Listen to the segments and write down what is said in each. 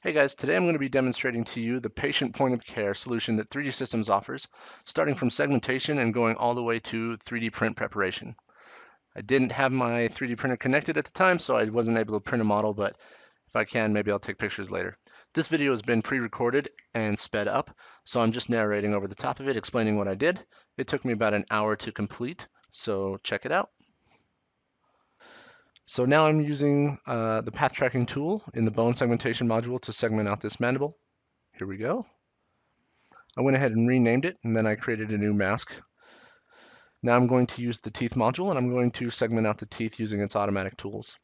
Hey guys, today I'm going to be demonstrating to you the patient point of care solution that 3D Systems offers, starting from segmentation and going all the way to 3D print preparation. I didn't have my 3D printer connected at the time, so I wasn't able to print a model, but if I can, maybe I'll take pictures later. This video has been pre-recorded and sped up, so I'm just narrating over the top of it, explaining what I did. It took me about an hour to complete, so check it out. So now I'm using the path tracking tool in the bone segmentation module to segment out this mandible. Here we go. I went ahead and renamed it, and then I created a new mask. Now I'm going to use the teeth module, and I'm going to segment out the teeth using its automatic tools.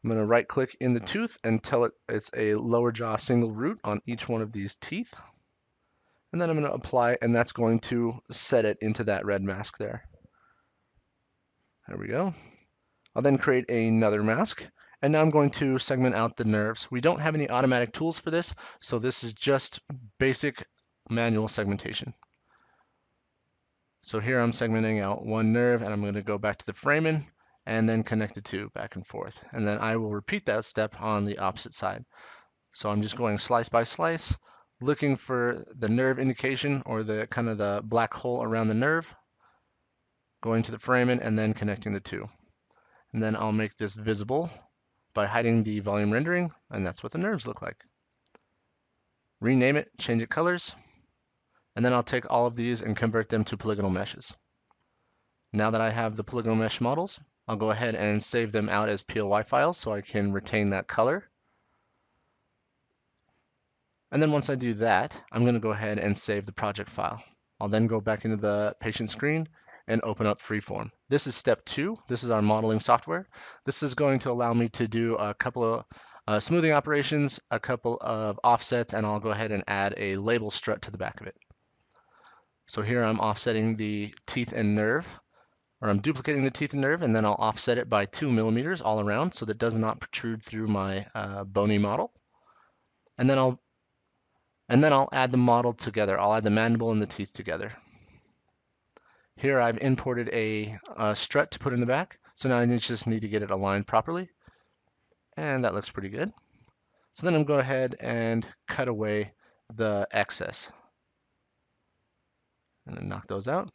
I'm going to right click in the tooth and tell it it's a lower jaw single root on each one of these teeth. And then I'm going to apply, and that's going to set it into that red mask there. There we go. I'll then create another mask, and now I'm going to segment out the nerves. We don't have any automatic tools for this, so this is just basic manual segmentation. So here I'm segmenting out one nerve, and I'm going to go back to the foramen and then connect the two back and forth. And then I will repeat that step on the opposite side. So I'm just going slice by slice, looking for the nerve indication or the kind of the black hole around the nerve, going to the foramen and then connecting the two. And then I'll make this visible by hiding the volume rendering, and that's what the nerves look like. Rename it, change it colors, and then I'll take all of these and convert them to polygonal meshes. Now that I have the polygonal mesh models, I'll go ahead and save them out as PLY files so I can retain that color. And then once I do that, I'm going to go ahead and save the project file. I'll then go back into the patient screen and open up Freeform. This is step 2. This is our modeling software. This is going to allow me to do a couple of smoothing operations, a couple of offsets, and I'll go ahead and add a label strut to the back of it. So here I'm offsetting the teeth and nerve, or I'm duplicating the teeth and nerve, and then I'll offset it by 2 millimeters all around so that it does not protrude through my bony model. And then I'll add the model together. I'll add the mandible and the teeth together. Here I've imported a strut to put in the back, so now I just need to get it aligned properly, and that looks pretty good. So then I'm going to go ahead and cut away the excess, and then knock those out.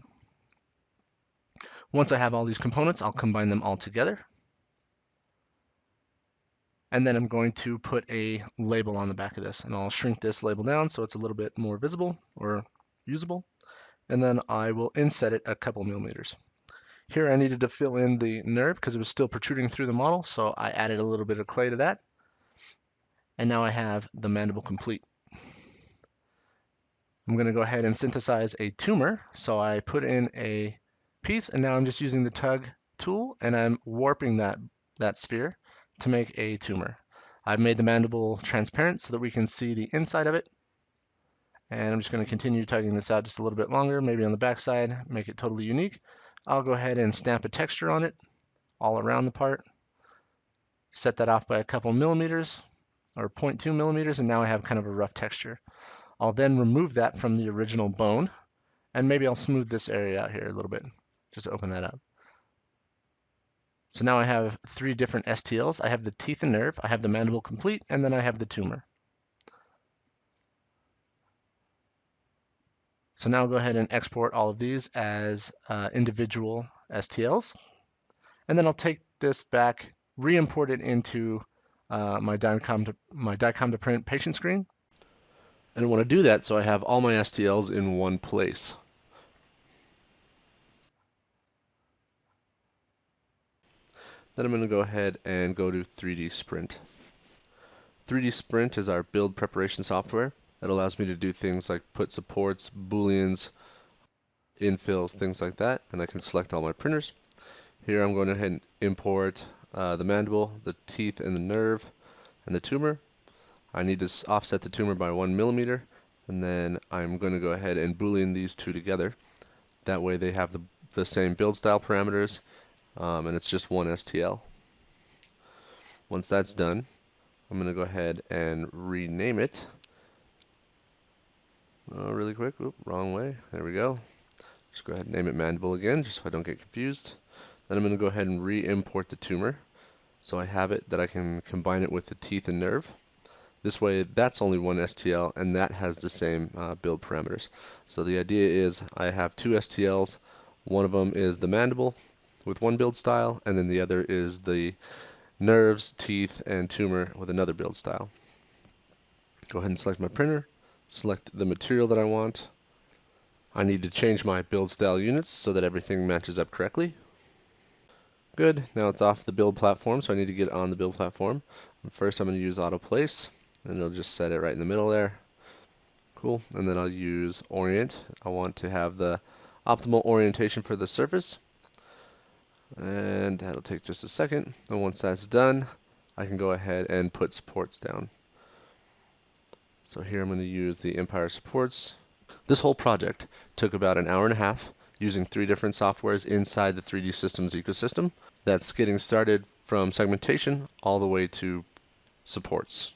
Once I have all these components, I'll combine them all together. And then I'm going to put a label on the back of this, and I'll shrink this label down so it's a little bit more visible or usable. And then I will inset it a couple millimeters. Here I needed to fill in the nerve because it was still protruding through the model, so I added a little bit of clay to that. And now I have the mandible complete. I'm going to go ahead and synthesize a tumor. So I put in a piece, and now I'm just using the tug tool, and I'm warping that sphere to make a tumor. I've made the mandible transparent so that we can see the inside of it. And I'm just going to continue tugging this out just a little bit longer, maybe on the back side, make it totally unique. I'll go ahead and stamp a texture on it all around the part. Set that off by a couple millimeters or 0.2 millimeters, and now I have kind of a rough texture. I'll then remove that from the original bone, and maybe I'll smooth this area out here a little bit, just to open that up. So now I have 3 different STLs. I have the teeth and nerve, I have the mandible complete, and then I have the tumor. So now I'll go ahead and export all of these as individual STLs. And then I'll take this back, re-import it into my DICOM to print patient screen. And I want to do that so I have all my STLs in one place. Then I'm going to go ahead and go to 3D Sprint. 3D Sprint is our build preparation software. It allows me to do things like put supports, booleans, infills, things like that, and I can select all my printers. Here I'm going to go ahead and import the mandible, the teeth and the nerve, and the tumor. I need to offset the tumor by 1 millimeter, and then I'm going to go ahead and boolean these two together. That way they have the same build style parameters, and it's just one STL. Once that's done, I'm going to go ahead and rename it. Really quick, wrong way, there we go. Just go ahead and name it mandible again, just so I don't get confused. Then I'm going to go ahead and re-import the tumor, so I have it that I can combine it with the teeth and nerve. This way, that's only one STL, and that has the same build parameters. So the idea is I have two STLs. One of them is the mandible with one build style, and then the other is the nerves, teeth, and tumor with another build style. Go ahead and select my printer, select the material that I want. I need to change my build style units so that everything matches up correctly. Good, now it's off the build platform, so I need to get on the build platform. First I'm going to use auto place, and it'll just set it right in the middle there. Cool, and then I'll use orient. I want to have the optimal orientation for the surface, and that'll take just a second. And once that's done, I can go ahead and put supports down. So here I'm going to use the Empire supports. This whole project took about an hour and a half using 3 different softwares inside the 3D Systems ecosystem. That's getting started from segmentation all the way to supports.